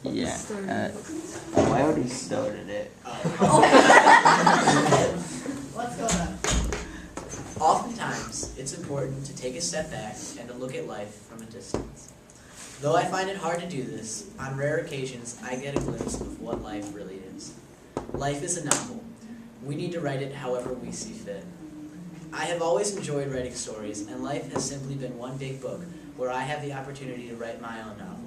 Yeah. I already started it. Let's go then. Oftentimes, it's important to take a step back and to look at life from a distance. Though I find it hard to do this, on rare occasions I get a glimpse of what life really is. Life is a novel. We need to write it however we see fit. I have always enjoyed writing stories, and life has simply been one big book where I have the opportunity to write my own novel.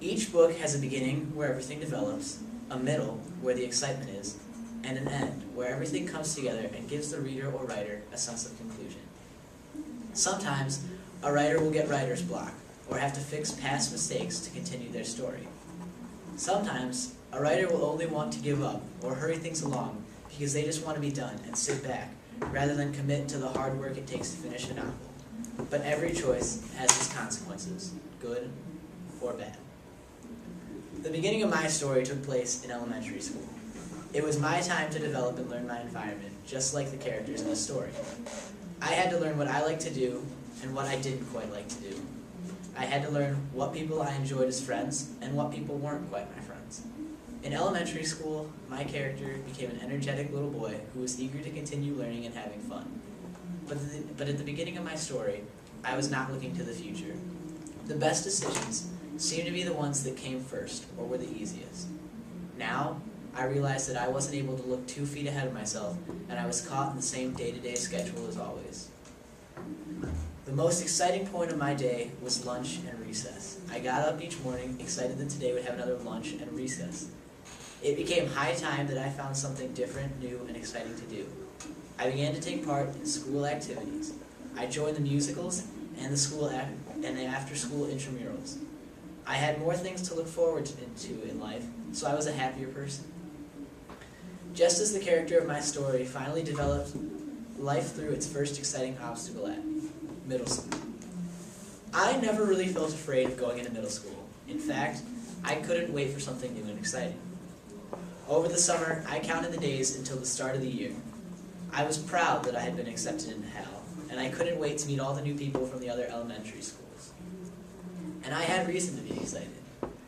Each book has a beginning where everything develops, a middle where the excitement is, and an end where everything comes together and gives the reader or writer a sense of conclusion. Sometimes, a writer will get writer's block, or have to fix past mistakes to continue their story. Sometimes, a writer will only want to give up or hurry things along because they just want to be done and sit back, rather than commit to the hard work it takes to finish a novel. But every choice has its consequences, good or bad. The beginning of my story took place in elementary school. It was my time to develop and learn my environment, just like the characters in the story. I had to learn what I liked to do and what I didn't quite like to do. I had to learn what people I enjoyed as friends and what people weren't quite my friends. In elementary school, my character became an energetic little boy who was eager to continue learning and having fun. But at the beginning of my story, I was not looking to the future. The best decisions seemed to be the ones that came first or were the easiest. Now, I realized that I wasn't able to look 2 feet ahead of myself, and I was caught in the same day-to-day schedule as always. The most exciting point of my day was lunch and recess. I got up each morning excited that today would have another lunch and recess. It became high time that I found something different, new, and exciting to do. I began to take part in school activities. I joined the musicals and the after-school intramurals. I had more things to look forward to in life, so I was a happier person. Just as the character of my story finally developed life through its first exciting obstacle at middle school. I never really felt afraid of going into middle school. In fact, I couldn't wait for something new and exciting. Over the summer, I counted the days until the start of the year. I was proud that I had been accepted into Hal, and I couldn't wait to meet all the new people from the other elementary schools. And I had reason to be excited.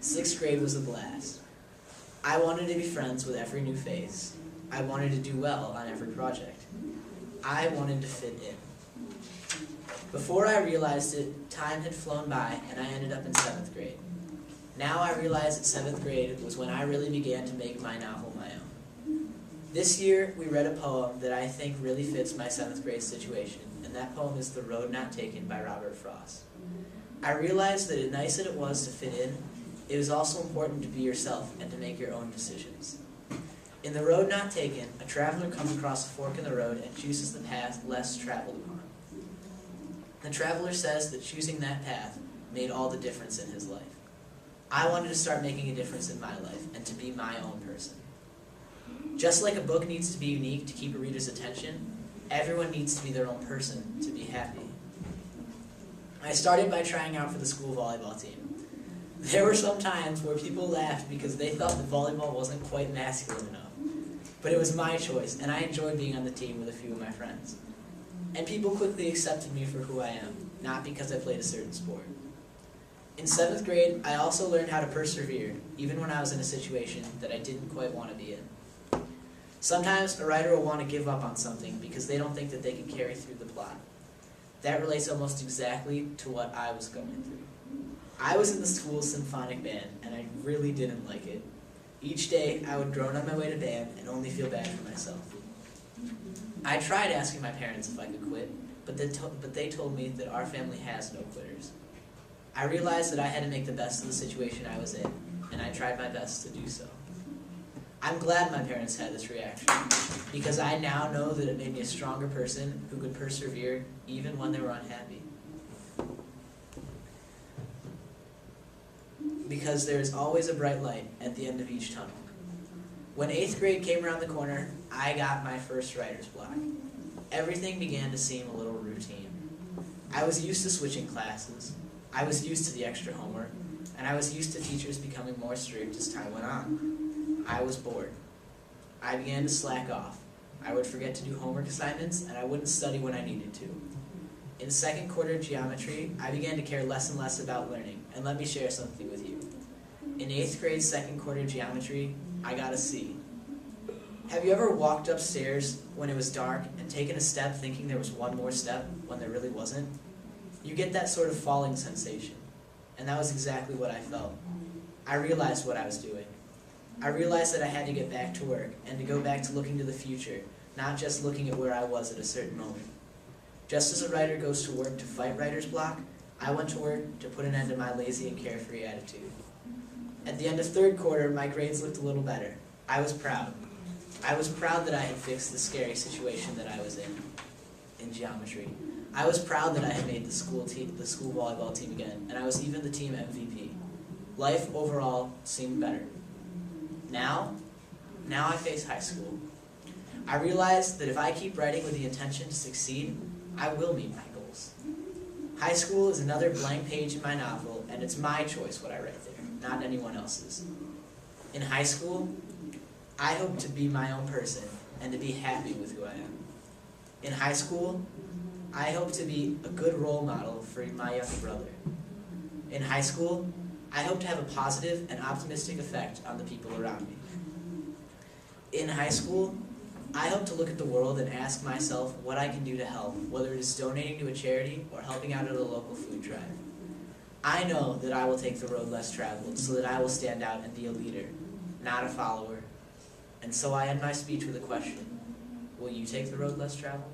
6th grade was a blast. I wanted to be friends with every new face. I wanted to do well on every project. I wanted to fit in. Before I realized it, time had flown by and I ended up in 7th grade. Now I realize that 7th grade was when I really began to make my novel my own. This year, we read a poem that I think really fits my 7th grade situation, and that poem is The Road Not Taken by Robert Frost. I realized that as nice as it was to fit in, it was also important to be yourself and to make your own decisions. In The Road Not Taken, a traveler comes across a fork in the road and chooses the path less traveled upon. The traveler says that choosing that path made all the difference in his life. I wanted to start making a difference in my life and to be my own person. Just like a book needs to be unique to keep a reader's attention, everyone needs to be their own person to be happy. I started by trying out for the school volleyball team. There were some times where people laughed because they thought that volleyball wasn't quite masculine enough. But it was my choice, and I enjoyed being on the team with a few of my friends. And people quickly accepted me for who I am, not because I played a certain sport. In 7th grade, I also learned how to persevere, even when I was in a situation that I didn't quite want to be in. Sometimes a writer will want to give up on something because they don't think that they can carry through the plot. That relates almost exactly to what I was going through. I was in the school symphonic band, and I really didn't like it. Each day, I would groan on my way to band and only feel bad for myself. I tried asking my parents if I could quit, but they told me that our family has no quitters. I realized that I had to make the best of the situation I was in, and I tried my best to do so. I'm glad my parents had this reaction, because I now know that it made me a stronger person who could persevere even when they were unhappy. Because there is always a bright light at the end of each tunnel. When 8th grade came around the corner, I got my first writer's block. Everything began to seem a little routine. I was used to switching classes. I was used to the extra homework, and I was used to teachers becoming more strict as time went on. I was bored. I began to slack off. I would forget to do homework assignments, and I wouldn't study when I needed to. In 2nd quarter geometry, I began to care less and less about learning, and let me share something with you. In 8th grade, second quarter geometry, I got a C. Have you ever walked upstairs when it was dark and taken a step thinking there was one more step when there really wasn't? You get that sort of falling sensation, and that was exactly what I felt. I realized what I was doing. I realized that I had to get back to work and to go back to looking to the future, not just looking at where I was at a certain moment. Just as a writer goes to work to fight writer's block, I went to work to put an end to my lazy and carefree attitude. At the end of 3rd quarter, my grades looked a little better. I was proud. I was proud that I had fixed the scary situation that I was in geometry. I was proud that I had made the school volleyball team again, and I was even the team MVP. Life overall seemed better. Now I face high school. I realized that if I keep writing with the intention to succeed, I will meet my goals. High school is another blank page in my novel, and it's my choice what I write there, not anyone else's. In high school, I hope to be my own person and to be happy with who I am. In high school, I hope to be a good role model for my younger brother. In high school, I hope to have a positive and optimistic effect on the people around me. In high school, I hope to look at the world and ask myself what I can do to help, whether it is donating to a charity or helping out at a local food drive. I know that I will take the road less traveled so that I will stand out and be a leader, not a follower. And so I end my speech with a question. Will you take the road less traveled?